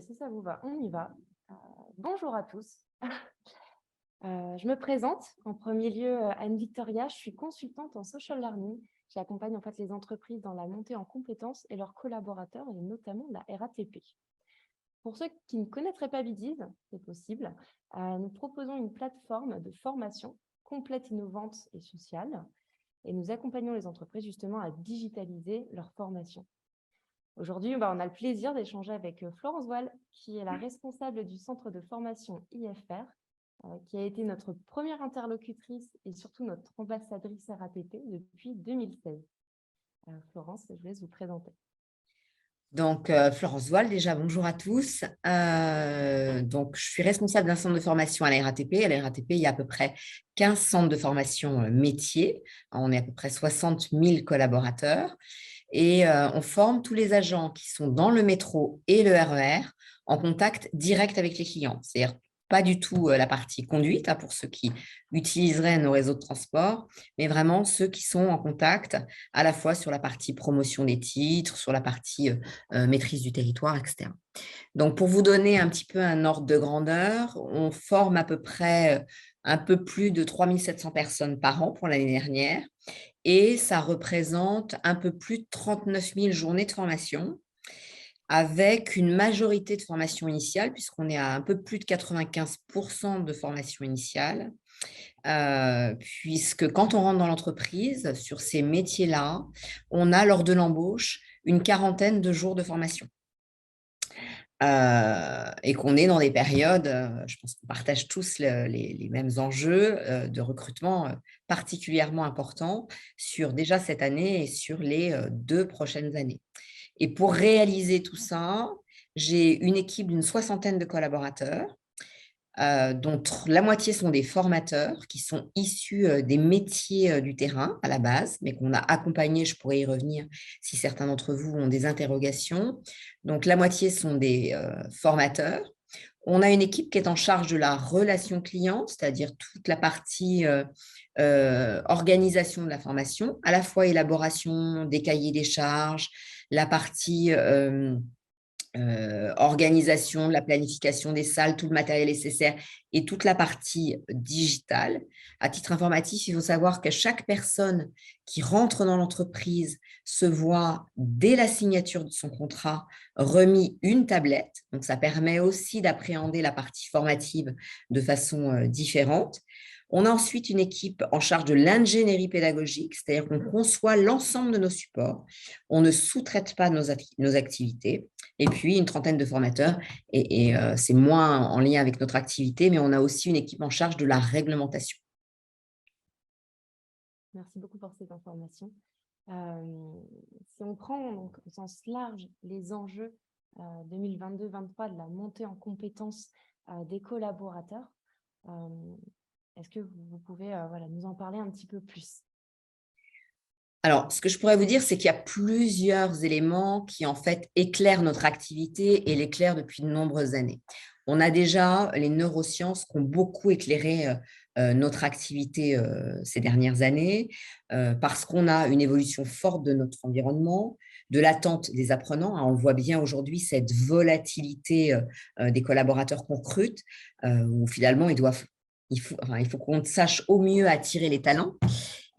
Si ça vous va, on y va. Euh, Bonjour à tous. Je me présente. En premier lieu, Anne Victoria, je suis consultante en social learning. J'accompagne en fait les entreprises dans la montée en compétences et leurs collaborateurs, et notamment la RATP. Pour ceux qui ne connaîtraient pas Bidiz, c'est possible, nous proposons une plateforme de formation complète, innovante et sociale. Et nous accompagnons les entreprises justement à digitaliser leur formation. Aujourd'hui, on a le plaisir d'échanger avec Florence Voile, qui est la responsable du centre de formation IFR, qui a été notre première interlocutrice et surtout notre ambassadrice RATP depuis 2016. Florence, je vous laisse vous présenter. Donc, Florence Voile, déjà, bonjour à tous. Donc, je suis responsable d'un centre de formation à la RATP. À la RATP, il y a à peu près 15 centres de formation métiers. On est à peu près 60 000 collaborateurs. Et on forme tous les agents qui sont dans le métro et le RER en contact direct avec les clients. C'est-à-dire pas du tout la partie conduite, pour ceux qui utiliseraient nos réseaux de transport, mais vraiment ceux qui sont en contact à la fois sur la partie promotion des titres, sur la partie maîtrise du territoire, etc. Donc, pour vous donner un petit peu un ordre de grandeur, on forme à peu près un peu plus de 3700 personnes par an pour l'année dernière et ça représente un peu plus de 39 000 journées de formation avec une majorité de formation initiale puisqu'on est à un peu plus de 95% de formation initiale. Puisque quand on rentre dans l'entreprise, sur ces métiers-là, on a lors de l'embauche une quarantaine de jours de formation. Et qu'on est dans des périodes, je pense qu'on partage tous les mêmes enjeux de recrutement particulièrement importants sur déjà cette année et sur les 2 prochaines années. Et pour réaliser tout ça, j'ai une équipe d'une 60aine de collaborateurs dont la moitié sont des formateurs qui sont issus des métiers du terrain à la base, mais qu'on a accompagnés, je pourrais y revenir si certains d'entre vous ont des interrogations. Donc, la moitié sont des formateurs. On a une équipe qui est en charge de la relation client, c'est-à-dire toute la partie organisation de la formation, à la fois élaboration des cahiers des charges, la partie organisation, la planification des salles, tout le matériel nécessaire et toute la partie digitale. À titre informatif, il faut savoir que chaque personne qui rentre dans l'entreprise se voit, dès la signature de son contrat, remis une tablette. Donc, ça permet aussi d'appréhender la partie formative de façon différente. On a ensuite une équipe en charge de l'ingénierie pédagogique, c'est-à-dire qu'on conçoit l'ensemble de nos supports. On ne sous-traite pas nos activités. Et puis, une trentaine de formateurs. Et c'est moins en lien avec notre activité, mais on a aussi une équipe en charge de la réglementation. Merci beaucoup pour cette information. Si on prend donc, au sens large les enjeux 2022-2023 de la montée en compétences des collaborateurs, est-ce que vous pouvez nous en parler un petit peu plus? Alors, ce que je pourrais vous dire, c'est qu'il y a plusieurs éléments qui, en fait, éclairent notre activité et l'éclairent depuis de nombreuses années. On a déjà les neurosciences qui ont beaucoup éclairé notre activité ces dernières années parce qu'on a une évolution forte de notre environnement, de l'attente des apprenants. On voit bien aujourd'hui cette volatilité des collaborateurs qu'on recrute où finalement, il faut qu'on sache au mieux attirer les talents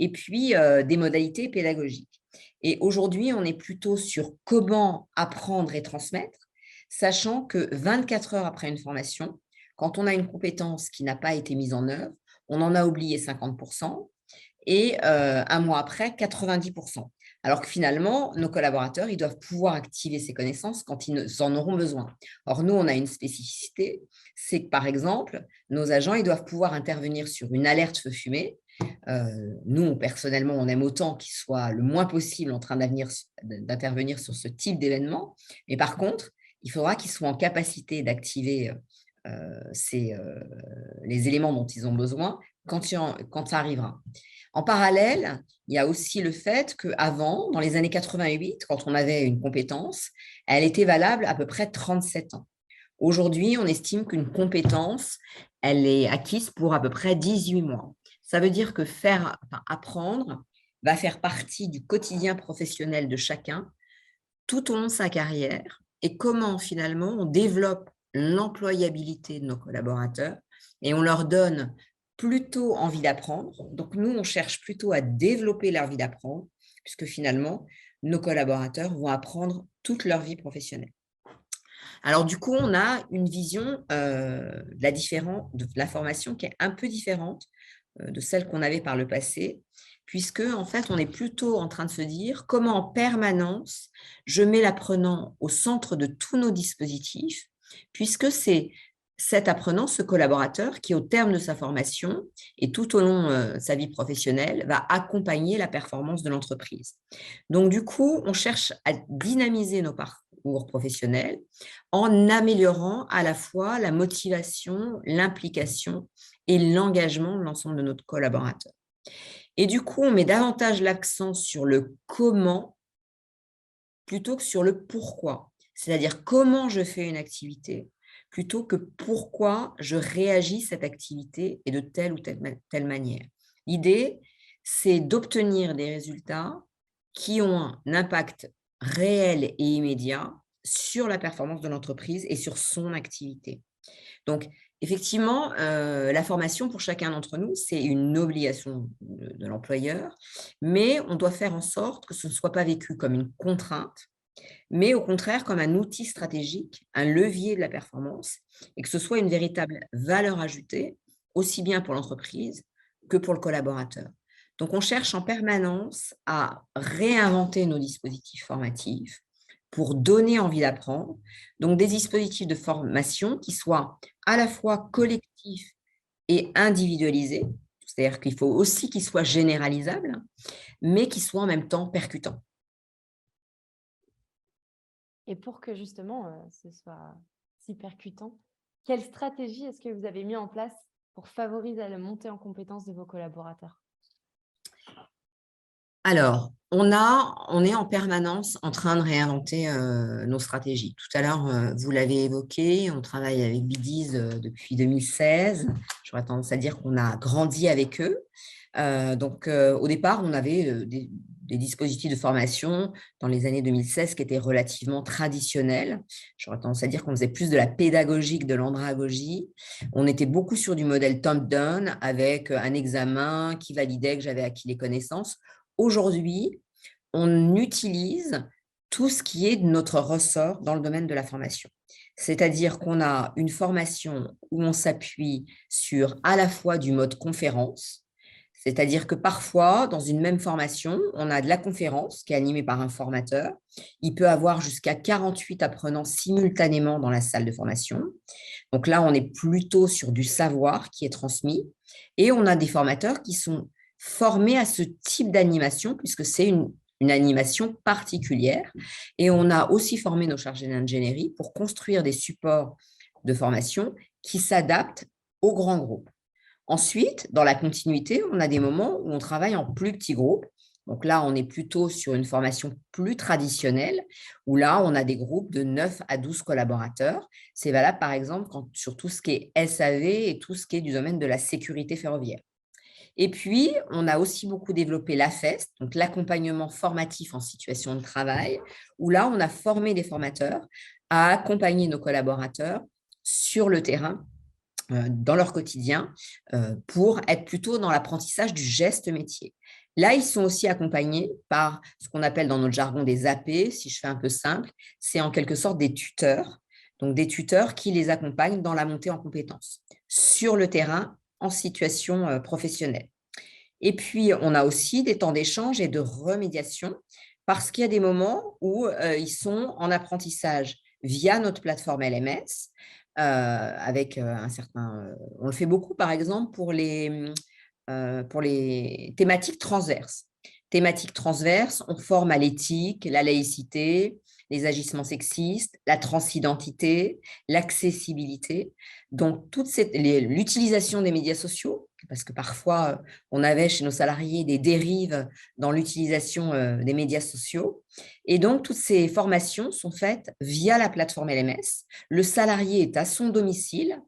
et puis des modalités pédagogiques. Et aujourd'hui, on est plutôt sur comment apprendre et transmettre, sachant que 24 heures après une formation, quand on a une compétence qui n'a pas été mise en œuvre, on en a oublié 50% et un mois après, 90%. Alors que finalement, nos collaborateurs, ils doivent pouvoir activer ces connaissances quand ils en auront besoin. Or, nous, on a une spécificité, c'est que par exemple, nos agents, ils doivent pouvoir intervenir sur une alerte feu fumé. Nous, personnellement, on aime autant qu'ils soient le moins possible en train d'intervenir sur ce type d'événement. Mais par contre, il faudra qu'ils soient en capacité d'activer les éléments dont ils ont besoin quand ça arrivera. En parallèle, il y a aussi le fait qu'avant, dans les années 88, quand on avait une compétence, elle était valable à peu près 37 ans. Aujourd'hui, on estime qu'une compétence, elle est acquise pour à peu près 18 mois. Ça veut dire que apprendre va faire partie du quotidien professionnel de chacun tout au long de sa carrière et comment finalement on développe l'employabilité de nos collaborateurs et on leur donne plutôt envie d'apprendre. Donc, nous, on cherche plutôt à développer leur vie d'apprendre, puisque finalement, nos collaborateurs vont apprendre toute leur vie professionnelle. Alors, du coup, on a une vision de la formation qui est un peu différente de celle qu'on avait par le passé, puisque, en fait, on est plutôt en train de se dire comment en permanence je mets l'apprenant au centre de tous nos dispositifs, puisque c'est cet apprenant, ce collaborateur, qui, au terme de sa formation et tout au long de sa vie professionnelle, va accompagner la performance de l'entreprise. Donc, du coup, on cherche à dynamiser nos parcours professionnels en améliorant à la fois la motivation, l'implication et l'engagement de l'ensemble de nos collaborateurs. Et du coup, on met davantage l'accent sur le comment plutôt que sur le pourquoi. C'est-à-dire comment je fais une activité plutôt que pourquoi je réagis cette activité et de telle ou telle manière. L'idée, c'est d'obtenir des résultats qui ont un impact réel et immédiat sur la performance de l'entreprise et sur son activité. Donc, effectivement, la formation pour chacun d'entre nous, c'est une obligation de l'employeur, mais on doit faire en sorte que ce ne soit pas vécu comme une contrainte, mais au contraire comme un outil stratégique, un levier de la performance, et que ce soit une véritable valeur ajoutée, aussi bien pour l'entreprise que pour le collaborateur. Donc, on cherche en permanence à réinventer nos dispositifs formatifs pour donner envie d'apprendre. Donc, des dispositifs de formation qui soient à la fois collectifs et individualisés, c'est-à-dire qu'il faut aussi qu'ils soient généralisables, mais qui soient en même temps percutants. Et pour que justement ce soit si percutant, quelle stratégie est-ce que vous avez mis en place pour favoriser la montée en compétences de vos collaborateurs? Alors, on est en permanence en train de réinventer nos stratégies. Tout à l'heure, vous l'avez évoqué, on travaille avec Bidis depuis 2016. J'aurais tendance à dire qu'on a grandi avec eux. Donc, au départ, on avait des dispositifs de formation dans les années 2016 qui étaient relativement traditionnels. J'aurais tendance à dire qu'on faisait plus de la pédagogie que de l'andragogie. On était beaucoup sur du modèle top-down avec un examen qui validait que j'avais acquis les connaissances. Aujourd'hui, on utilise tout ce qui est de notre ressort dans le domaine de la formation. C'est-à-dire qu'on a une formation où on s'appuie sur à la fois du mode conférence, c'est-à-dire que parfois, dans une même formation, on a de la conférence qui est animée par un formateur. Il peut avoir jusqu'à 48 apprenants simultanément dans la salle de formation. Donc là, on est plutôt sur du savoir qui est transmis. Et on a des formateurs qui sont formés à ce type d'animation, puisque c'est une animation particulière. Et on a aussi formé nos chargés d'ingénierie pour construire des supports de formation qui s'adaptent aux grands groupes. Ensuite, dans la continuité, on a des moments où on travaille en plus petits groupes. Donc là, on est plutôt sur une formation plus traditionnelle, où là, on a des groupes de 9 à 12 collaborateurs. C'est valable, par exemple, sur tout ce qui est SAV et tout ce qui est du domaine de la sécurité ferroviaire. Et puis, on a aussi beaucoup développé l'AFEST, donc l'accompagnement formatif en situation de travail, où là, on a formé des formateurs à accompagner nos collaborateurs sur le terrain, dans leur quotidien, pour être plutôt dans l'apprentissage du geste métier. Là, ils sont aussi accompagnés par ce qu'on appelle dans notre jargon des AP, si je fais un peu simple, c'est en quelque sorte des tuteurs, donc des tuteurs qui les accompagnent dans la montée en compétences sur le terrain en situation professionnelle. Et puis, on a aussi des temps d'échange et de remédiation parce qu'il y a des moments où ils sont en apprentissage via notre plateforme LMS avec un certain… on le fait beaucoup, par exemple, pour les thématiques transverses. Thématiques transverses, on forme à l'éthique, la laïcité, les agissements sexistes, la transidentité, l'accessibilité. Donc, l'utilisation des médias sociaux, parce que parfois, on avait chez nos salariés des dérives dans l'utilisation des médias sociaux. Et donc, toutes ces formations sont faites via la plateforme LMS. Le salarié est à son domicile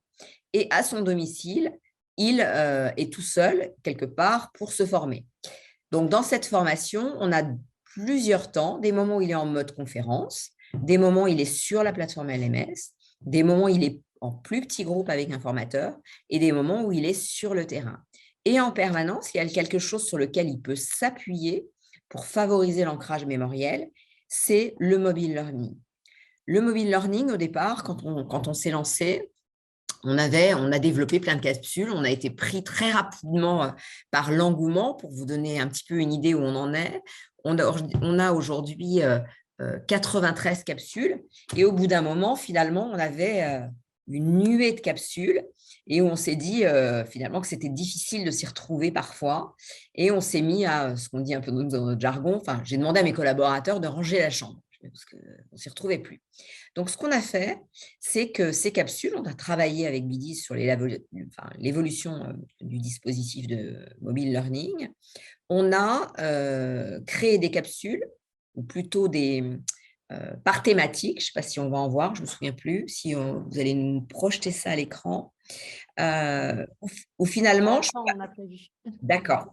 et à son domicile, il est tout seul, quelque part, pour se former. Donc, dans cette formation, on a plusieurs temps, des moments où il est en mode conférence, des moments où il est sur la plateforme LMS, des moments où il est en plus petit groupe avec un formateur et des moments où il est sur le terrain. Et en permanence, il y a quelque chose sur lequel il peut s'appuyer pour favoriser l'ancrage mémoriel, c'est le mobile learning. Le mobile learning, au départ, quand on s'est lancé, on a développé plein de capsules. On a été pris très rapidement par l'engouement. Pour vous donner un petit peu une idée où on en est, on a aujourd'hui 93 capsules. Et au bout d'un moment, finalement, on avait une nuée de capsules et on s'est dit finalement que c'était difficile de s'y retrouver parfois. Et on s'est mis à ce qu'on dit un peu dans notre jargon. Enfin, j'ai demandé à mes collaborateurs de ranger la chambre parce qu'on ne s'y retrouvait plus. Donc, ce qu'on a fait, c'est que ces capsules, on a travaillé avec Bidis sur l'évolution du dispositif de mobile learning. On a créé des capsules, ou plutôt par thématique. Je ne sais pas si on va en voir, je ne me souviens plus. Si vous allez nous projeter ça à l'écran. Où finalement… On a prévu. D'accord.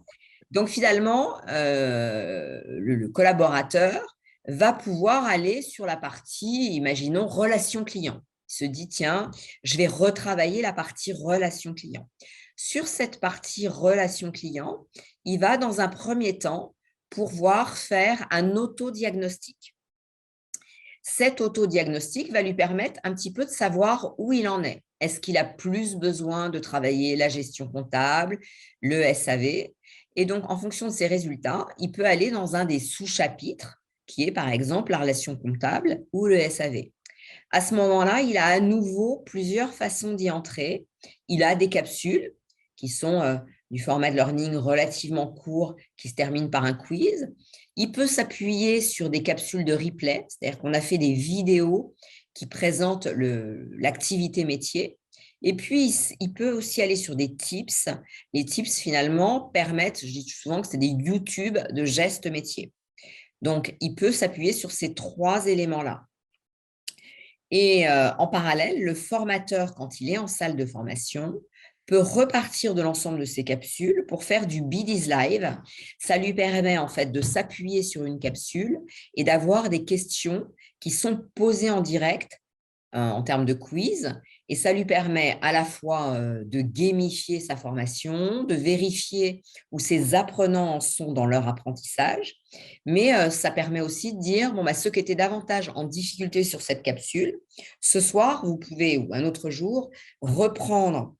Donc, finalement, le collaborateur va pouvoir aller sur la partie, imaginons, relation client. Il se dit, tiens, je vais retravailler la partie relation client. Sur cette partie relation client, il va, dans un premier temps, pouvoir faire un autodiagnostic. Cet autodiagnostic va lui permettre un petit peu de savoir où il en est. Est-ce qu'il a plus besoin de travailler la gestion comptable, le SAV? Et donc, en fonction de ces résultats, il peut aller dans un des sous-chapitres, qui est par exemple la relation comptable ou le SAV. À ce moment-là, il a à nouveau plusieurs façons d'y entrer. Il a des capsules qui sont du format de learning relativement court qui se termine par un quiz. Il peut s'appuyer sur des capsules de replay, c'est-à-dire qu'on a fait des vidéos qui présentent l'activité métier. Et puis, il peut aussi aller sur des tips. Les tips, finalement, permettent, je dis souvent que c'est des YouTube de gestes métiers. Donc, il peut s'appuyer sur ces 3 éléments-là. Et en parallèle, le formateur, quand il est en salle de formation, peut repartir de l'ensemble de ces capsules pour faire du Bidis Live. Ça lui permet en fait de s'appuyer sur une capsule et d'avoir des questions qui sont posées en direct en termes de quiz. Et ça lui permet à la fois de gamifier sa formation, de vérifier où ses apprenants en sont dans leur apprentissage, mais ça permet aussi de dire, bon, ceux qui étaient davantage en difficulté sur cette capsule, ce soir, vous pouvez, ou un autre jour, reprendre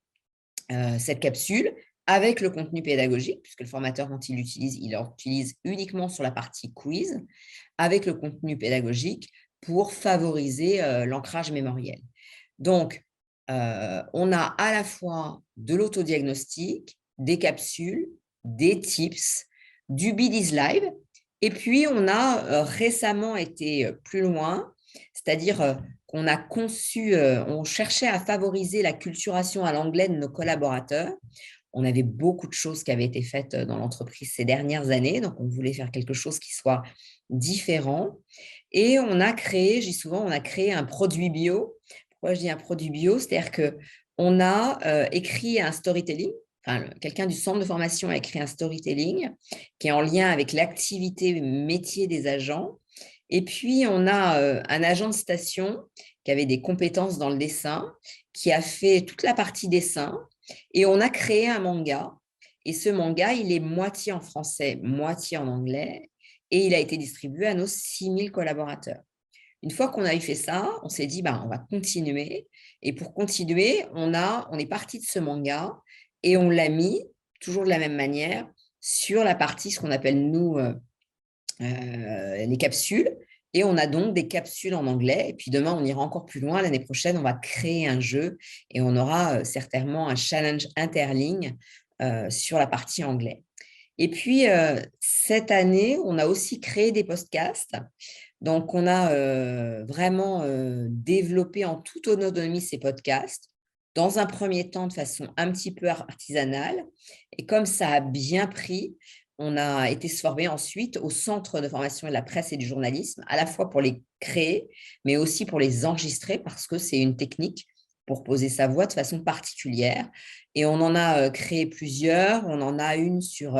cette capsule avec le contenu pédagogique, puisque le formateur, quand il l'utilise uniquement sur la partie quiz, avec le contenu pédagogique pour favoriser l'ancrage mémoriel. Donc, on a à la fois de l'autodiagnostic, des capsules, des tips, du Bidis Live, et puis on a récemment été plus loin, c'est-à-dire qu'on a conçu, on cherchait à favoriser la culturation à l'anglais de nos collaborateurs. On avait beaucoup de choses qui avaient été faites dans l'entreprise ces dernières années, donc on voulait faire quelque chose qui soit différent. Et on a créé, je dis souvent, on a créé un produit bio. Pourquoi je dis un produit bio? C'est-à-dire qu'on a écrit un storytelling. Enfin, quelqu'un du centre de formation a écrit un storytelling qui est en lien avec l'activité métier des agents. Et puis, on a un agent de station qui avait des compétences dans le dessin, qui a fait toute la partie dessin. Et on a créé un manga. Et ce manga, il est moitié en français, moitié en anglais. Et il a été distribué à nos 6000 collaborateurs. Une fois qu'on a eu fait ça, on s'est dit, on va continuer. Et pour continuer, on est parti de ce manga et on l'a mis, toujours de la même manière, sur la partie, ce qu'on appelle, nous, les capsules. Et on a donc des capsules en anglais. Et puis demain, on ira encore plus loin. L'année prochaine, on va créer un jeu et on aura certainement un challenge interligne sur la partie anglais. Et puis, cette année, on a aussi créé des podcasts. Donc, on a vraiment développé en toute autonomie ces podcasts, dans un premier temps de façon un petit peu artisanale. Et comme ça a bien pris, on a été se former ensuite au Centre de formation de la presse et du journalisme, à la fois pour les créer, mais aussi pour les enregistrer, parce que c'est une technique pour poser sa voix de façon particulière. Et on en a créé plusieurs. On en a une sur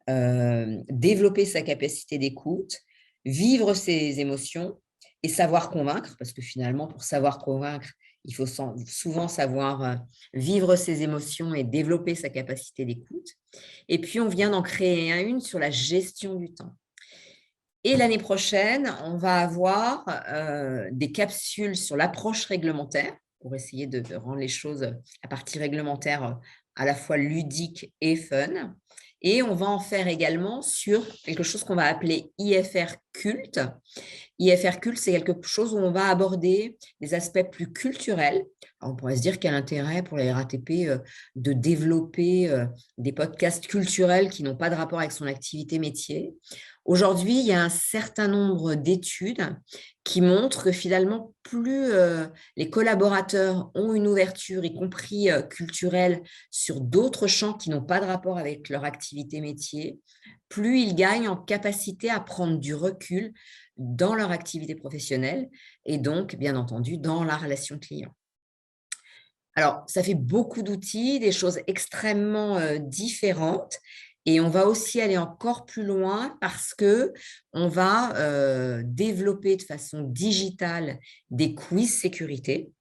développer sa capacité d'écoute, vivre ses émotions. et savoir convaincre, parce que finalement, pour savoir convaincre, il faut souvent savoir vivre ses émotions et développer sa capacité d'écoute. Et puis, on vient d'en créer une sur la gestion du temps. Et l'année prochaine, on va avoir des capsules sur l'approche réglementaire pour essayer de rendre les choses, la partie réglementaire, à la fois ludique et fun. Et on va en faire également sur quelque chose qu'on va appeler IFR Culte. IFR Culte, c'est quelque chose où on va aborder des aspects plus culturels. Alors, on pourrait se dire qu'il y a l'intérêt pour la RATP de développer des podcasts culturels qui n'ont pas de rapport avec son activité métier. Aujourd'hui, il y a un certain nombre d'études qui montrent que finalement, plus les collaborateurs ont une ouverture, y compris culturelle, sur d'autres champs qui n'ont pas de rapport avec leur activité métier, plus ils gagnent en capacité à prendre du recul dans leur activité professionnelle et donc, bien entendu, dans la relation client. Alors, ça fait beaucoup d'outils, des choses extrêmement différentes. Et on va aussi aller encore plus loin parce qu'on va développer de façon digitale des quiz sécurité,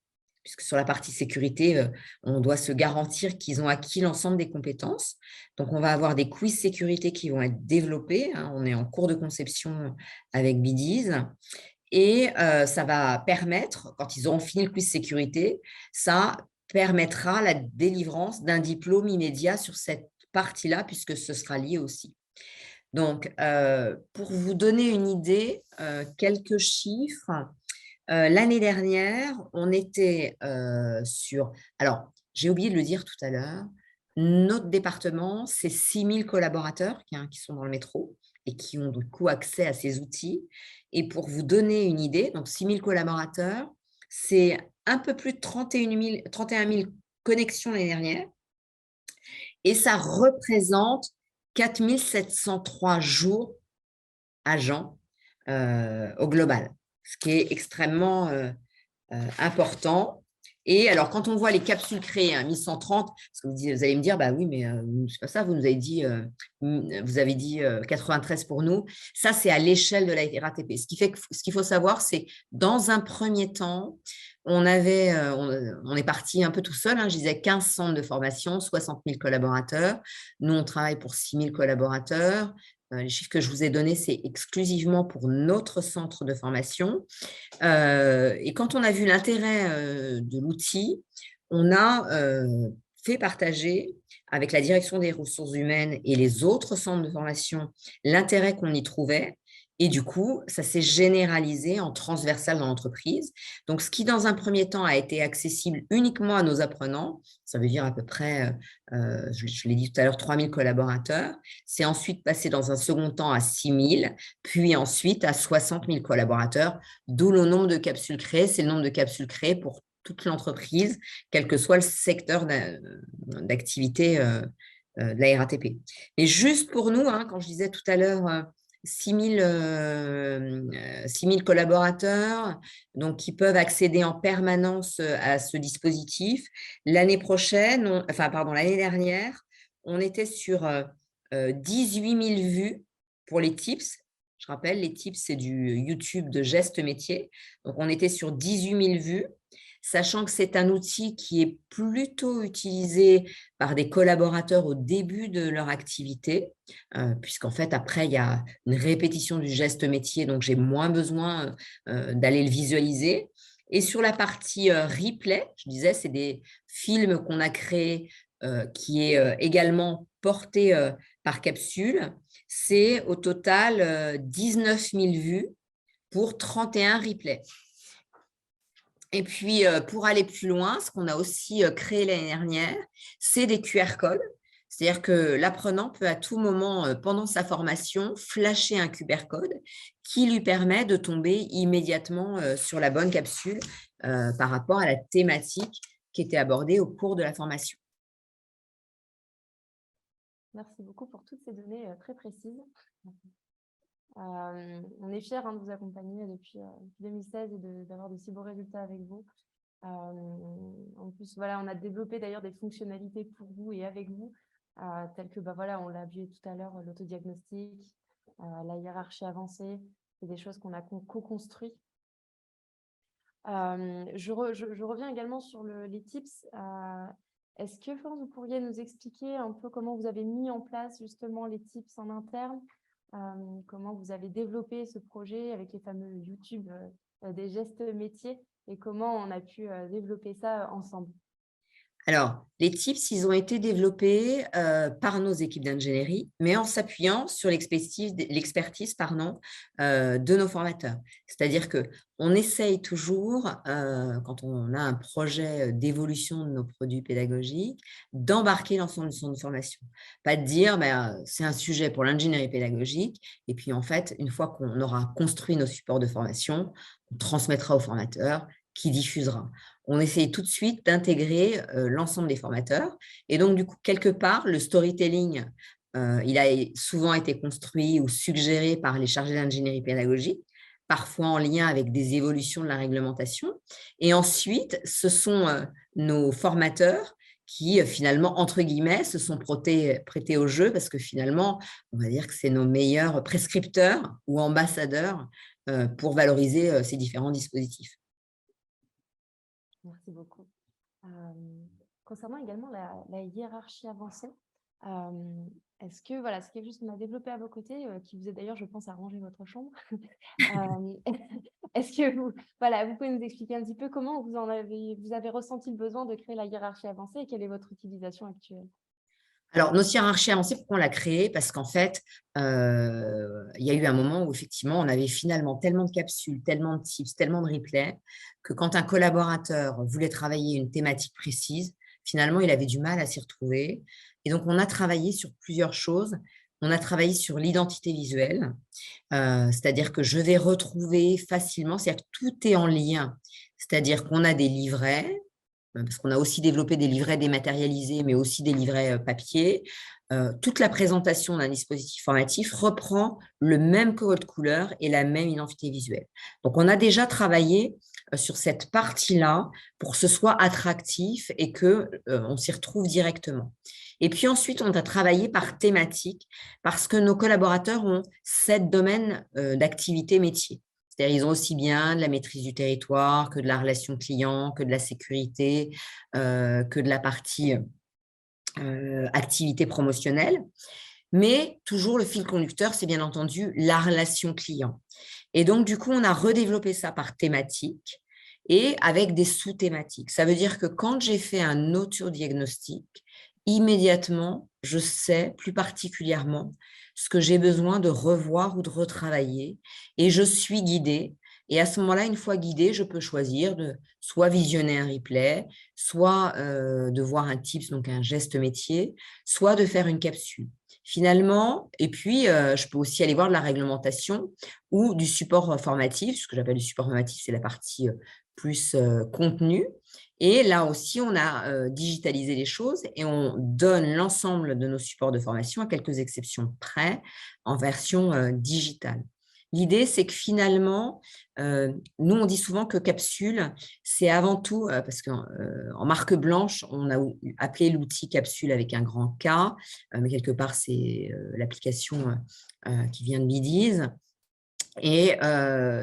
puisque sur la partie sécurité, on doit se garantir qu'ils ont acquis l'ensemble des compétences. Donc, on va avoir des quiz sécurité qui vont être développés. On est en cours de conception avec Bidiz. Et ça va permettre, quand ils auront fini le quiz sécurité, ça permettra la délivrance d'un diplôme immédiat sur cette partie-là, puisque ce sera lié aussi. Donc, pour vous donner une idée, quelques chiffres. L'année dernière, on était sur… Alors, j'ai oublié de le dire tout à l'heure, notre département, c'est 6 000 collaborateurs qui sont dans le métro et qui ont du coup accès à ces outils. Et pour vous donner une idée, donc 6 000 collaborateurs, c'est un peu plus de 31 000 connexions l'année dernière et ça représente 4 703 jours agents au global, ce qui est extrêmement important. Et alors, quand on voit les capsules créées, 1130, parce que vous allez me dire, bah oui, mais c'est pas ça, vous nous avez dit, 93 pour nous. Ça, c'est à l'échelle de la RATP. Ce qu'il faut savoir, c'est dans un premier temps, on est parti un peu tout seul, je disais 15 centres de formation, 60 000 collaborateurs. Nous, on travaille pour 6 000 collaborateurs. Les chiffres que je vous ai donnés, c'est exclusivement pour notre centre de formation. Et quand on a vu l'intérêt de l'outil, on a fait partager avec la direction des ressources humaines et les autres centres de formation l'intérêt qu'on y trouvait. Et du coup, ça s'est généralisé en transversal dans l'entreprise. Donc, ce qui, dans un premier temps, a été accessible uniquement à nos apprenants, ça veut dire à peu près, je l'ai dit tout à l'heure, 3 000 collaborateurs, c'est ensuite passé dans un second temps à 6 000, puis ensuite à 60 000 collaborateurs, d'où le nombre de capsules créées. C'est le nombre de capsules créées pour toute l'entreprise, quel que soit le secteur d'activité de la RATP. Mais juste pour nous, quand je disais tout à l'heure, 6 000 collaborateurs donc, qui peuvent accéder en permanence à ce dispositif. L'année dernière, on était sur 18 000 vues pour les tips. Je rappelle, les tips, c'est du YouTube de gestes métiers. Donc, on était sur 18 000 vues, sachant que c'est un outil qui est plutôt utilisé par des collaborateurs au début de leur activité, puisqu'en fait, après, il y a une répétition du geste métier, donc j'ai moins besoin d'aller le visualiser. Et sur la partie replay, je disais, c'est des films qu'on a créés qui est également porté par capsule. C'est au total 19 000 vues pour 31 replays. Et puis, pour aller plus loin, ce qu'on a aussi créé l'année dernière, c'est des QR codes. C'est-à-dire que l'apprenant peut à tout moment, pendant sa formation, flasher un QR code qui lui permet de tomber immédiatement sur la bonne capsule par rapport à la thématique qui était abordée au cours de la formation. Merci beaucoup pour toutes ces données très précises. On est fiers de vous accompagner depuis 2016 et d'avoir de si beaux résultats avec vous. En plus, voilà, on a développé d'ailleurs des fonctionnalités pour vous et avec vous, telles que, on l'a vu tout à l'heure, l'autodiagnostic, la hiérarchie avancée. C'est des choses qu'on a co-construit Je reviens également sur les tips. Est-ce que, Florence, vous pourriez nous expliquer un peu comment vous avez mis en place justement les tips en interne, comment vous avez développé ce projet avec les fameux YouTube des gestes métiers et comment on a pu développer ça ensemble? Alors, les tips, ils ont été développés par nos équipes d'ingénierie, mais en s'appuyant sur l'expertise de nos formateurs. C'est-à-dire qu'on essaye toujours, quand on a un projet d'évolution de nos produits pédagogiques, d'embarquer l'ensemble du centre de formation. Pas de dire, c'est un sujet pour l'ingénierie pédagogique, et puis en fait, une fois qu'on aura construit nos supports de formation, on transmettra au formateur qui diffusera. On essaye tout de suite d'intégrer l'ensemble des formateurs. Et donc, du coup, quelque part, le storytelling, il a souvent été construit ou suggéré par les chargés d'ingénierie pédagogique, parfois en lien avec des évolutions de la réglementation. Et ensuite, ce sont nos formateurs qui, finalement, entre guillemets, se sont prêtés au jeu parce que finalement, on va dire que c'est nos meilleurs prescripteurs ou ambassadeurs pour valoriser ces différents dispositifs. Merci beaucoup. Concernant également la hiérarchie avancée, est-ce que voilà, c'est quelque chose qu'on a développé à vos côtés, qui vous aide d'ailleurs, je pense, à ranger votre chambre? Est-ce que vous pouvez nous expliquer un petit peu comment vous avez ressenti le besoin de créer la hiérarchie avancée et quelle est votre utilisation actuelle? Alors, notre hiérarchie avancée, pourquoi on l'a créée? Parce qu'en fait, il y a eu un moment où effectivement, on avait finalement tellement de capsules, tellement de tips, tellement de replays, que quand un collaborateur voulait travailler une thématique précise, finalement, il avait du mal à s'y retrouver. Et donc, on a travaillé sur plusieurs choses. On a travaillé sur l'identité visuelle, c'est-à-dire que je vais retrouver facilement, c'est-à-dire que tout est en lien. C'est-à-dire qu'on a des livrets, parce qu'on a aussi développé des livrets dématérialisés, mais aussi des livrets papier. Toute la présentation d'un dispositif formatif reprend le même code couleur et la même identité visuelle. Donc, on a déjà travaillé sur cette partie-là pour que ce soit attractif et qu'on s'y retrouve directement. Et puis ensuite, on a travaillé par thématique parce que nos collaborateurs ont 7 domaines d'activité métier. C'est-à-dire, ils ont aussi bien de la maîtrise du territoire que de la relation client, que de la sécurité, que de la partie activité promotionnelle. Mais toujours le fil conducteur, c'est bien entendu la relation client. Et donc, du coup, on a redéveloppé ça par thématique et avec des sous-thématiques. Ça veut dire que quand j'ai fait un autodiagnostic, immédiatement, je sais plus particulièrement ce que j'ai besoin de revoir ou de retravailler et je suis guidée. Et à ce moment-là, une fois guidée, je peux choisir de soit visionner un replay, soit de voir un tips, donc un geste métier, soit de faire une capsule. Finalement, et puis je peux aussi aller voir de la réglementation ou du support formatif. Ce que j'appelle du support formatif, c'est la partie plus contenu. Et là aussi, on a digitalisé les choses et on donne l'ensemble de nos supports de formation, à quelques exceptions près, en version digitale. L'idée, c'est que finalement, nous, on dit souvent que capsule, c'est avant tout, parce qu'en marque blanche, on a appelé l'outil capsule avec un grand K, mais quelque part, c'est l'application qui vient de Bidise. Et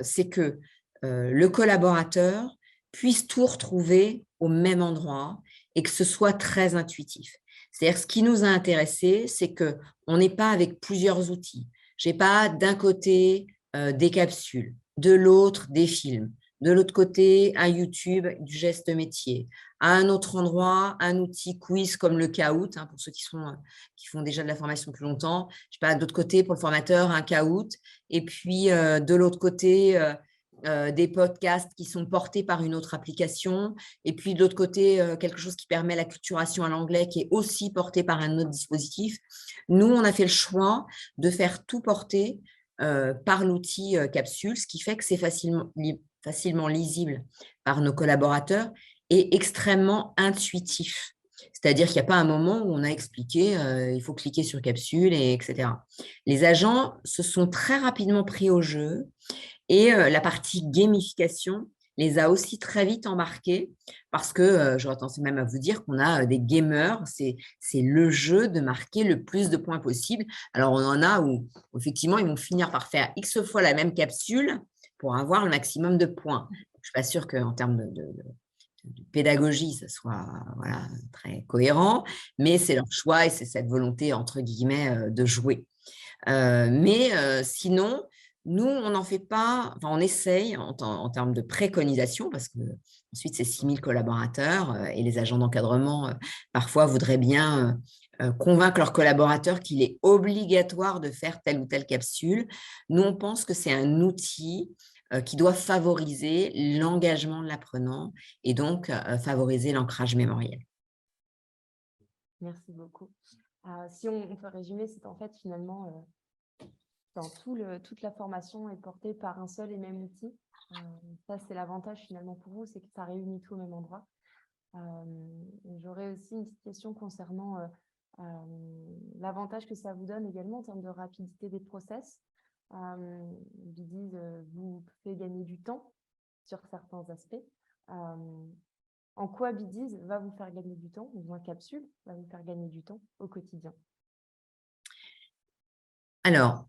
c'est que le collaborateur puisse tout retrouver au même endroit et que ce soit très intuitif. C'est-à-dire, ce qui nous a intéressés, c'est qu'on n'est pas avec plusieurs outils. Je n'ai pas d'un côté des capsules, de l'autre des films, de l'autre côté un YouTube du geste métier, à un autre endroit un outil quiz comme le Kahoot, pour ceux qui font déjà de la formation plus longtemps. Je sais pas, d'autre côté pour le formateur un Kahoot, et puis de l'autre côté des podcasts qui sont portés par une autre application, et puis de l'autre côté quelque chose qui permet l'acculturation à l'anglais qui est aussi porté par un autre dispositif. Nous, on a fait le choix de faire tout porter par l'outil Capsule, ce qui fait que c'est facilement lisible par nos collaborateurs et extrêmement intuitif. C'est-à-dire qu'il n'y a pas un moment où on a expliqué il faut cliquer sur capsule, etc. Les agents se sont très rapidement pris au jeu et la partie gamification les a aussi très vite embarqués parce que j'aurais tendance même à vous dire qu'on a des gamers, c'est le jeu de marquer le plus de points possible. Alors, on en a où effectivement, ils vont finir par faire X fois la même capsule pour avoir le maximum de points. Je ne suis pas sûre qu'en termes de pédagogie, ça soit voilà, très cohérent, mais c'est leur choix et c'est cette volonté, entre guillemets, de jouer. Mais sinon, nous, on n'en fait pas, enfin, on essaye en termes de préconisation, parce que ensuite, c'est 6000 collaborateurs et les agents d'encadrement, parfois, voudraient bien convaincre leurs collaborateurs qu'il est obligatoire de faire telle ou telle capsule. Nous, on pense que c'est un outil qui doit favoriser l'engagement de l'apprenant et donc favoriser l'ancrage mémoriel. Merci beaucoup. Si on peut résumer, c'est en fait finalement, toute la formation est portée par un seul et même outil. Ça, c'est l'avantage finalement pour vous, c'est que ça réunit tout au même endroit. J'aurais aussi une petite question concernant l'avantage que ça vous donne également en termes de rapidité des process. Biddies vous fait gagner du temps sur certains aspects. En quoi Biddies va vous faire gagner du temps, ou bien Capsule va vous faire gagner du temps au quotidien? Alors,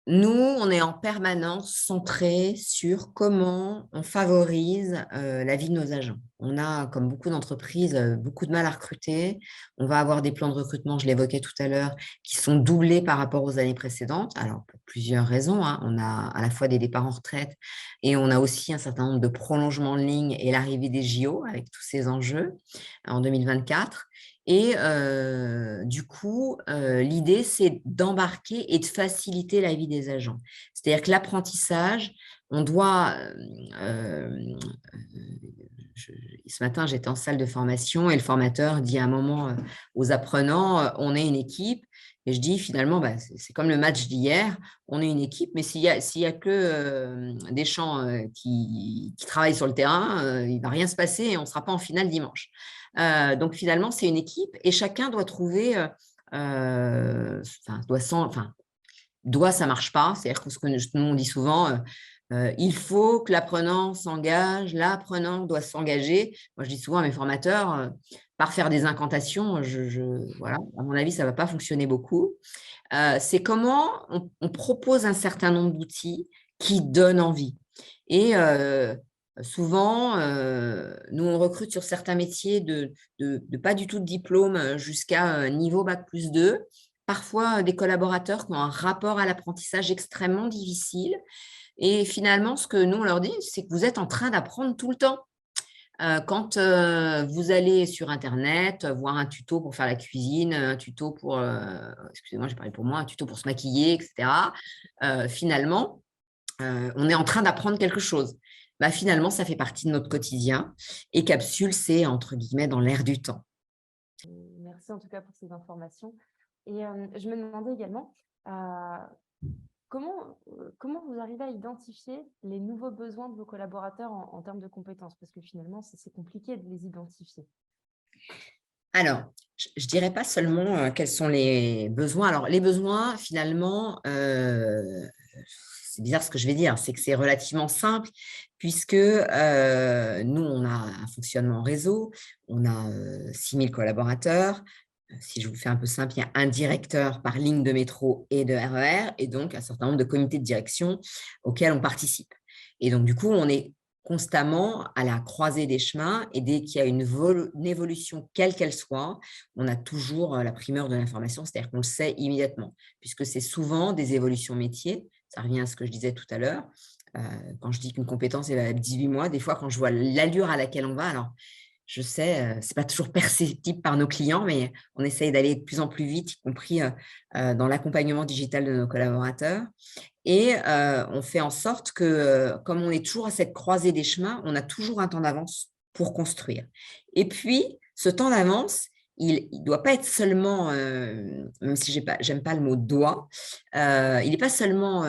nous, on est en permanence centré sur comment on favorise la vie de nos agents. On a, comme beaucoup d'entreprises, beaucoup de mal à recruter. On va avoir des plans de recrutement, je l'évoquais tout à l'heure, qui sont doublés par rapport aux années précédentes. Alors, pour plusieurs raisons, hein. On a à la fois des départs en retraite et on a aussi un certain nombre de prolongements en ligne et l'arrivée des JO avec tous ces enjeux en 2024. Et du coup, l'idée, c'est d'embarquer et de faciliter la vie des agents. C'est-à-dire que l'apprentissage, on doit… ce matin, j'étais en salle de formation et le formateur dit à un moment aux apprenants, on est une équipe. Et je dis finalement, c'est comme le match d'hier, on est une équipe, mais s'il y a que des gens qui travaillent sur le terrain, il ne va rien se passer et on ne sera pas en finale dimanche. Donc finalement, c'est une équipe et chacun doit trouver, ça marche pas. C'est-à-dire que ce que nous on dit souvent, il faut que l'apprenant s'engage, l'apprenant doit s'engager. Moi, je dis souvent à mes formateurs, par faire des incantations, voilà, à mon avis, ça ne va pas fonctionner beaucoup. C'est comment on propose un certain nombre d'outils qui donnent envie. Et souvent, nous, on recrute sur certains métiers de pas du tout de diplôme jusqu'à niveau bac+2. Parfois, des collaborateurs qui ont un rapport à l'apprentissage extrêmement difficile. Et finalement, ce que nous, on leur dit, c'est que vous êtes en train d'apprendre tout le temps. Quand vous allez sur Internet, voir un tuto pour faire la cuisine, un tuto pour, excusez-moi, j'ai parlé pour moi, un tuto pour se maquiller, etc. Finalement, on est en train d'apprendre quelque chose. Finalement, ça fait partie de notre quotidien. Et Capsule, c'est, entre guillemets, dans l'air du temps. Merci en tout cas pour ces informations. Et je me demandais également, comment vous arrivez à identifier les nouveaux besoins de vos collaborateurs en termes de compétences? Parce que finalement, c'est compliqué de les identifier. Alors, je ne dirais pas seulement quels sont les besoins. Alors, les besoins, finalement, c'est bizarre ce que je vais dire, c'est que c'est relativement simple puisque nous, on a un fonctionnement réseau, on a 6000 collaborateurs. Si je vous fais un peu simple, il y a un directeur par ligne de métro et de RER et donc un certain nombre de comités de direction auxquels on participe. Et donc, du coup, on est constamment à la croisée des chemins et dès qu'il y a une évolution, quelle qu'elle soit, on a toujours la primeur de l'information, c'est-à-dire qu'on le sait immédiatement, puisque c'est souvent des évolutions métiers. Ça revient à ce que je disais tout à l'heure. Quand je dis qu'une compétence est à 18 mois, des fois, quand je vois l'allure à laquelle on va, alors je sais, ce n'est pas toujours perceptible par nos clients, mais on essaye d'aller de plus en plus vite, y compris dans l'accompagnement digital de nos collaborateurs. Et on fait en sorte que, comme on est toujours à cette croisée des chemins, on a toujours un temps d'avance pour construire. Et puis, ce temps d'avance, il ne doit pas être seulement, même si j'aime pas le mot doit, il n'est pas seulement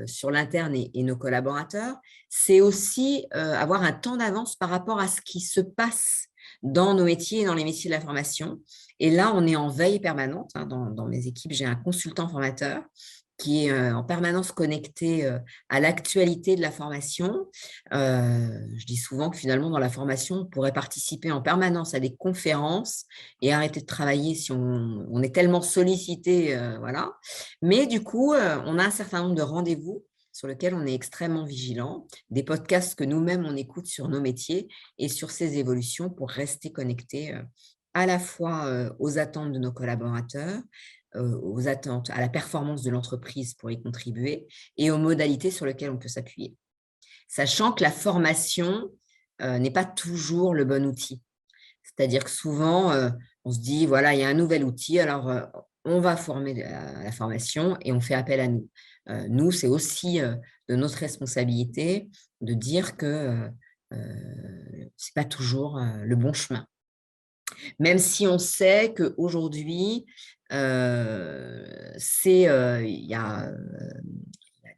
sur l'interne et nos collaborateurs, c'est aussi avoir un temps d'avance par rapport à ce qui se passe dans nos métiers et dans les métiers de la formation. Et là, on est en veille permanente. Hein, dans mes équipes, j'ai un consultant formateur qui est en permanence connecté à l'actualité de la formation. Je dis souvent que finalement, dans la formation, on pourrait participer en permanence à des conférences et arrêter de travailler si on est tellement sollicité. Voilà. Mais du coup, on a un certain nombre de rendez-vous sur lesquels on est extrêmement vigilant, des podcasts que nous-mêmes on écoute sur nos métiers et sur ces évolutions pour rester connectés à la fois aux attentes de nos collaborateurs, aux attentes, à la performance de l'entreprise pour y contribuer et aux modalités sur lesquelles on peut s'appuyer. Sachant que la formation n'est pas toujours le bon outil. C'est-à-dire que souvent, on se dit, voilà, il y a un nouvel outil, alors on va former la formation et on fait appel à nous. Nous, c'est aussi de notre responsabilité de dire que ce n'est pas toujours le bon chemin. Même si on sait qu'aujourd'hui, il y a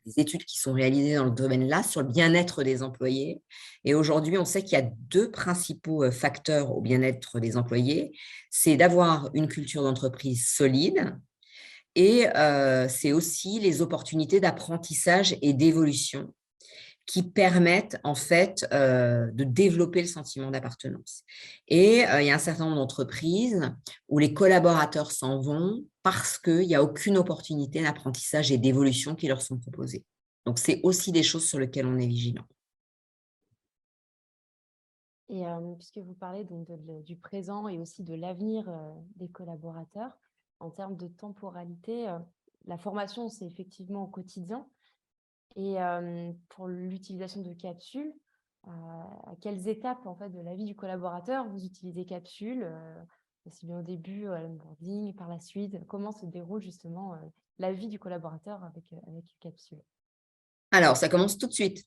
des études qui sont réalisées dans le domaine-là sur le bien-être des employés. Et aujourd'hui, on sait qu'il y a deux principaux facteurs au bien-être des employés. C'est d'avoir une culture d'entreprise solide et c'est aussi les opportunités d'apprentissage et d'évolution qui permettent en fait de développer le sentiment d'appartenance. Et il y a un certain nombre d'entreprises où les collaborateurs s'en vont parce qu'il n'y a aucune opportunité d'apprentissage et d'évolution qui leur sont proposées. Donc, c'est aussi des choses sur lesquelles on est vigilant. Et puisque vous parlez donc du présent et aussi de l'avenir des collaborateurs, en termes de temporalité, la formation, c'est effectivement au quotidien. Et pour l'utilisation de capsules, à quelles étapes en fait, de la vie du collaborateur vous utilisez capsules, aussi bien au début, l'onboarding, par la suite, comment se déroule justement la vie du collaborateur avec capsules? Alors, ça commence tout de suite.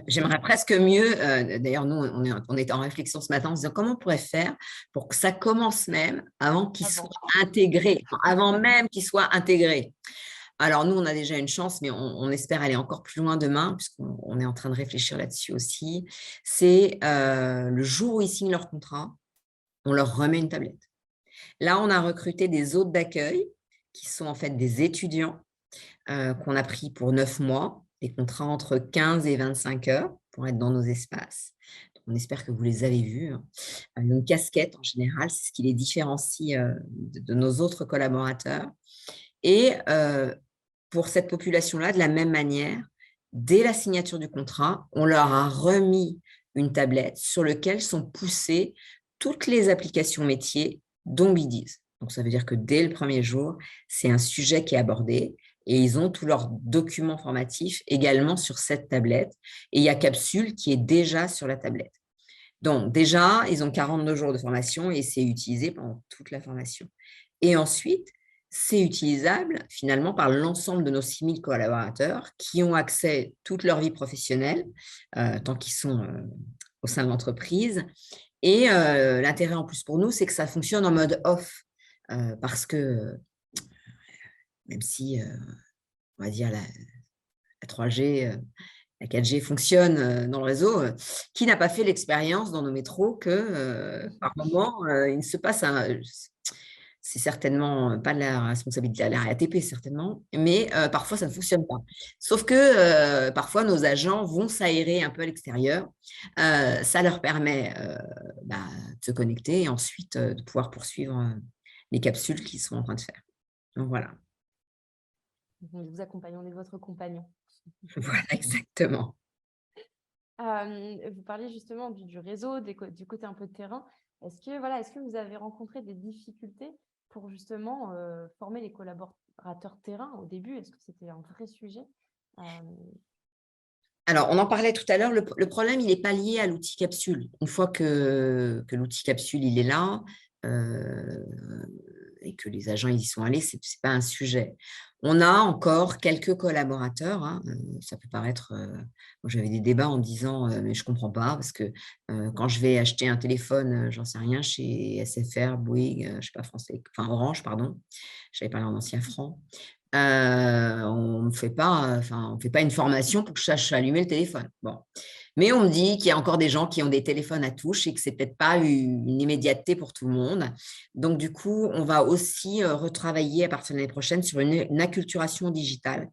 J'aimerais presque mieux, d'ailleurs, nous, on est en réflexion ce matin en se disant comment on pourrait faire pour que ça commence même avant qu'il soit intégré, avant même qu'il soit intégré. Alors, nous, on a déjà une chance, mais on espère aller encore plus loin demain, puisqu'on est en train de réfléchir là-dessus aussi. C'est le jour où ils signent leur contrat, on leur remet une tablette. Là, on a recruté des hôtes d'accueil qui sont en fait des étudiants qu'on a pris pour 9 mois, des contrats entre 15 et 25 heures pour être dans nos espaces. On espère que vous les avez vus. Une casquette, en général, c'est ce qui les différencie de nos autres collaborateurs. Et pour cette population-là, de la même manière, dès la signature du contrat, on leur a remis une tablette sur laquelle sont poussées toutes les applications métiers dont Bidiz. Donc, ça veut dire que dès le premier jour, c'est un sujet qui est abordé et ils ont tous leurs documents formatifs également sur cette tablette. Et il y a Capsule qui est déjà sur la tablette. Donc, déjà, ils ont 42 jours de formation et c'est utilisé pendant toute la formation. Et ensuite, c'est utilisable finalement par l'ensemble de nos 6000 collaborateurs qui ont accès toute leur vie professionnelle, tant qu'ils sont au sein de l'entreprise. Et l'intérêt en plus pour nous, c'est que ça fonctionne en mode off, parce que même si, on va dire, la 3G, la 4G fonctionne dans le réseau, qui n'a pas fait l'expérience dans nos métros que par moment, il se passe un… C'est certainement pas de la responsabilité de la RATP, certainement, mais parfois, ça ne fonctionne pas. Sauf que parfois, nos agents vont s'aérer un peu à l'extérieur. Ça leur permet de se connecter et ensuite de pouvoir poursuivre les capsules qu'ils sont en train de faire. Donc, voilà. Vous accompagnez, on est votre compagnon. Voilà, exactement. Vous parliez justement du réseau, du côté un peu de terrain. Est-ce que vous avez rencontré des difficultés pour justement former les collaborateurs terrain au début? Est-ce que c'était un vrai sujet? Alors, on en parlait tout à l'heure, le problème, il n'est pas lié à l'outil capsule. Une fois que l'outil capsule, il est là, et que les agents y sont allés, ce n'est pas un sujet. On a encore quelques collaborateurs, hein, ça peut paraître… moi, j'avais des débats en disant mais je ne comprends pas, parce que quand je vais acheter un téléphone, j'en sais rien, chez SFR, Bouygues, je ne sais pas français, enfin Orange, pardon, j'avais parlé en ancien franc, on ne fait pas une formation pour que je sache allumer le téléphone. Bon. Mais on me dit qu'il y a encore des gens qui ont des téléphones à touche et que ce n'est peut-être pas une immédiateté pour tout le monde. Donc, du coup, on va aussi retravailler à partir de l'année prochaine sur une acculturation digitale.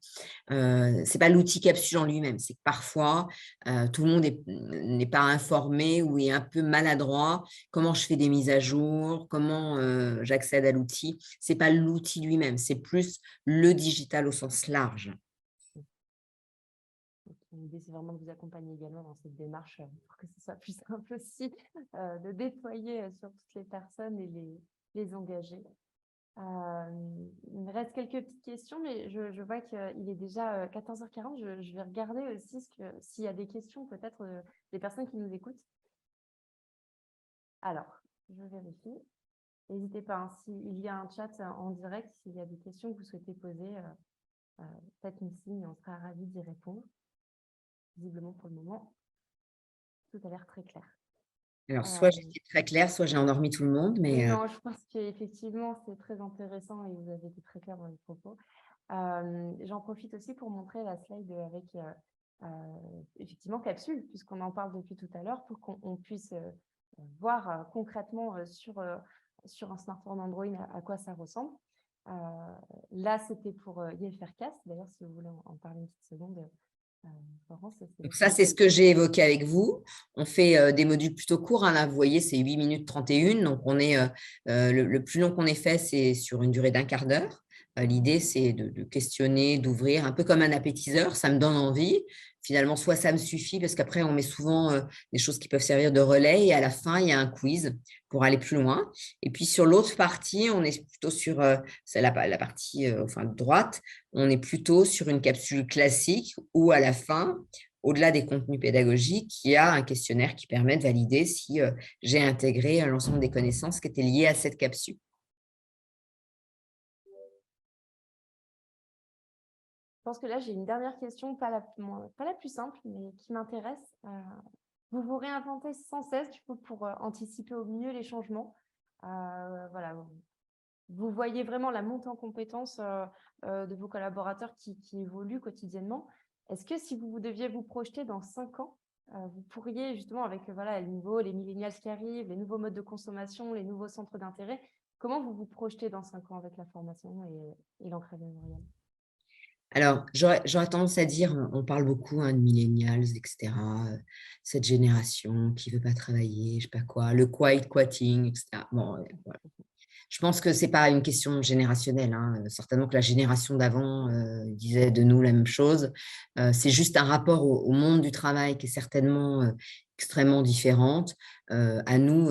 Ce n'est pas l'outil capsule en lui-même, c'est que parfois, tout le monde n'est pas informé ou est un peu maladroit. Comment je fais des mises à jour, comment j'accède à l'outil. Ce n'est pas l'outil lui-même, c'est plus le digital au sens large. L'idée, c'est vraiment de vous accompagner également dans cette démarche pour que ce soit plus simple aussi de déployer sur toutes les personnes et les engager. Il me reste quelques petites questions, mais je vois qu'il est déjà 14h40. Je vais regarder aussi s'il y a des questions peut-être des personnes qui nous écoutent. Alors, je vérifie. N'hésitez pas, hein, s'il y a un chat en direct, s'il y a des questions que vous souhaitez poser, faites-nous signe, on sera ravis d'y répondre. Visiblement, pour le moment, tout a l'air très clair. Alors, soit j'étais très claire, soit j'ai endormi tout le monde. Mais non, je pense qu'effectivement, c'est très intéressant et vous avez été très clair dans les propos. J'en profite aussi pour montrer la slide avec effectivement capsule, puisqu'on en parle depuis tout à l'heure, pour qu'on puisse voir concrètement sur un smartphone Android à quoi ça ressemble. Là, c'était pour IFRcast. D'ailleurs, si vous voulez en parler une petite seconde, Florence. Donc ça, c'est ce que j'ai évoqué avec vous. On fait des modules plutôt courts. Hein, là, vous voyez, c'est 8 minutes 31. Donc, on est, le plus long qu'on ait fait, c'est sur une durée d'un quart d'heure. L'idée, c'est de questionner, d'ouvrir, un peu comme un appétiseur. Ça me donne envie. Finalement, soit ça me suffit, parce qu'après, on met souvent des choses qui peuvent servir de relais. Et à la fin, il y a un quiz pour aller plus loin. Et puis, sur l'autre partie, on est plutôt sur c'est la partie enfin, droite. On est plutôt sur une capsule classique où, à la fin, au-delà des contenus pédagogiques, il y a un questionnaire qui permet de valider si j'ai intégré l'ensemble des connaissances qui étaient liées à cette capsule. Je pense que là, j'ai une dernière question, pas la plus simple, mais qui m'intéresse. Vous vous réinventez sans cesse du coup, pour anticiper au mieux les changements. Voilà, vous voyez vraiment la montée en compétences de vos collaborateurs qui évoluent quotidiennement. Est-ce que si vous deviez vous projeter dans 5 ans, vous pourriez justement avec voilà, les millennials qui arrivent, les nouveaux modes de consommation, les nouveaux centres d'intérêt, comment vous vous projetez dans 5 ans avec la formation et l'ancrage mémorial? Alors, j'aurais tendance à dire, on parle beaucoup de millennials, etc., cette génération qui ne veut pas travailler, je ne sais pas quoi, le quiet quitting, etc. Bon, voilà. Je pense que ce n'est pas une question générationnelle. Hein. Certainement que la génération d'avant disait de nous la même chose. C'est juste un rapport au monde du travail qui est certainement extrêmement différente. À nous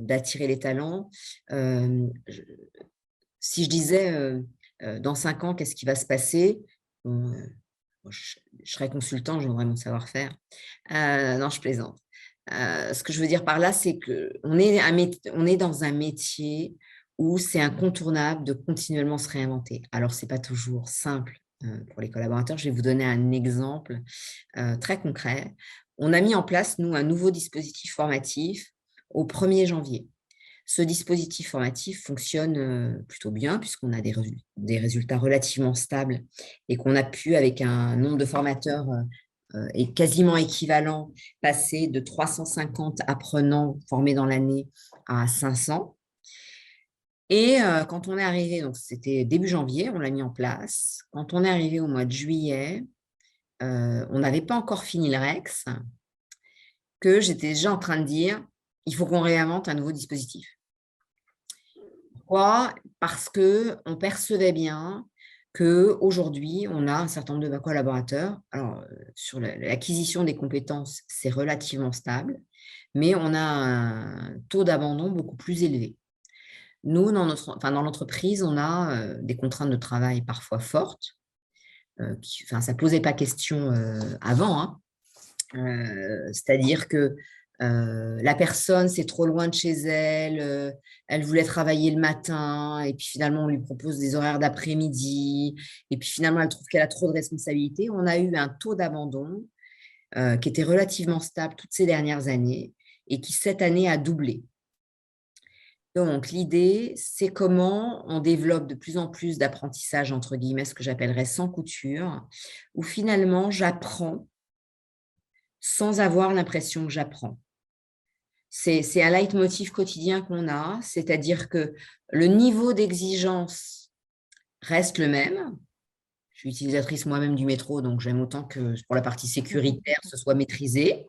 d'attirer les talents. Si je disais dans 5 ans, qu'est-ce qui va se passer? Bon, je serais consultant, j'aurais mon savoir-faire. Non, je plaisante. Ce que je veux dire par là, c'est qu'on est dans un métier où c'est incontournable de continuellement se réinventer. Alors, ce n'est pas toujours simple pour les collaborateurs. Je vais vous donner un exemple très concret. On a mis en place, nous, un nouveau dispositif formatif au 1er janvier. Ce dispositif formatif fonctionne plutôt bien puisqu'on a des résultats relativement stables et qu'on a pu, avec un nombre de formateurs est quasiment équivalent, passer de 350 apprenants formés dans l'année à 500. Et quand on est arrivé, donc c'était début janvier, on l'a mis en place. Quand on est arrivé au mois de juillet, on n'avait pas encore fini le REX, que j'étais déjà en train de dire, il faut qu'on réinvente un nouveau dispositif. Pourquoi? Parce qu'on percevait bien qu'aujourd'hui, on a un certain nombre de collaborateurs. Alors, sur l'acquisition des compétences, c'est relativement stable, mais on a un taux d'abandon beaucoup plus élevé. Nous, dans l'entreprise, on a des contraintes de travail parfois fortes. Ça ne posait pas question avant. Hein. C'est-à-dire que la personne, c'est trop loin de chez elle, elle voulait travailler le matin, et puis finalement, on lui propose des horaires d'après-midi, et puis finalement, elle trouve qu'elle a trop de responsabilités. On a eu un taux d'abandon qui était relativement stable toutes ces dernières années, et qui, cette année, a doublé. Donc, l'idée, c'est comment on développe de plus en plus d'apprentissage, entre guillemets, ce que j'appellerais sans couture, où finalement, j'apprends sans avoir l'impression que j'apprends. C'est un leitmotiv quotidien qu'on a, c'est-à-dire que le niveau d'exigence reste le même. Je suis utilisatrice moi-même du métro, donc j'aime autant que pour la partie sécuritaire, ce soit maîtrisé.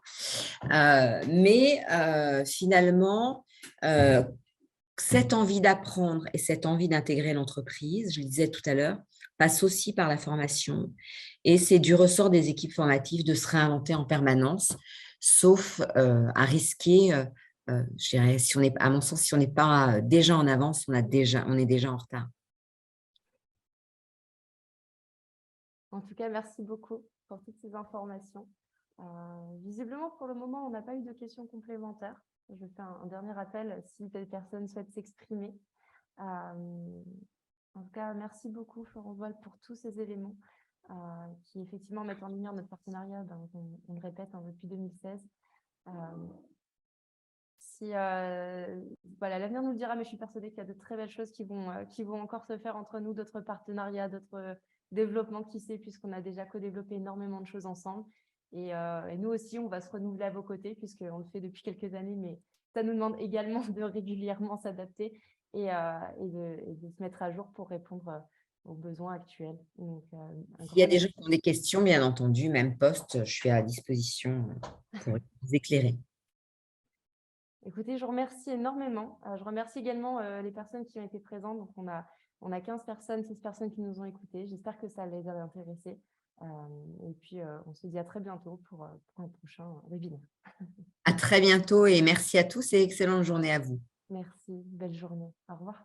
Mais finalement, cette envie d'apprendre et cette envie d'intégrer l'entreprise, je le disais tout à l'heure, passe aussi par la formation et c'est du ressort des équipes formatives de se réinventer en permanence, sauf à risquer, je dirais, si on est, à mon sens, si on n'est pas déjà en avance, on est déjà en retard. En tout cas, merci beaucoup pour toutes ces informations. Visiblement, pour le moment, on n'a pas eu de questions complémentaires. Je fais un dernier appel si des personnes souhaitent s'exprimer. En tout cas, merci beaucoup, Florence Voile, pour tous ces éléments qui, effectivement, mettent en lumière notre partenariat, on le répète, depuis 2016. Si, voilà, l'avenir nous le dira, mais je suis persuadée qu'il y a de très belles choses qui vont encore se faire entre nous, d'autres partenariats, d'autres développements, qui sait, puisqu'on a déjà co-développé énormément de choses ensemble. Et nous aussi, on va se renouveler à vos côtés, puisqu'on le fait depuis quelques années, mais ça nous demande également de régulièrement s'adapter et de se mettre à jour pour répondre aux besoins actuels. Donc, un S'il y a grand des merci. gens qui ont des questions, bien entendu, même poste, je suis à disposition pour vous éclairer. Écoutez, je vous remercie énormément. Je remercie également les personnes qui ont été présentes. Donc, on a 15 personnes, 16 personnes qui nous ont écoutés. J'espère que ça les a intéressés. Et puis, on se dit à très bientôt pour un prochain webinaire. À très bientôt et merci à tous et excellente journée à vous. Merci, belle journée. Au revoir.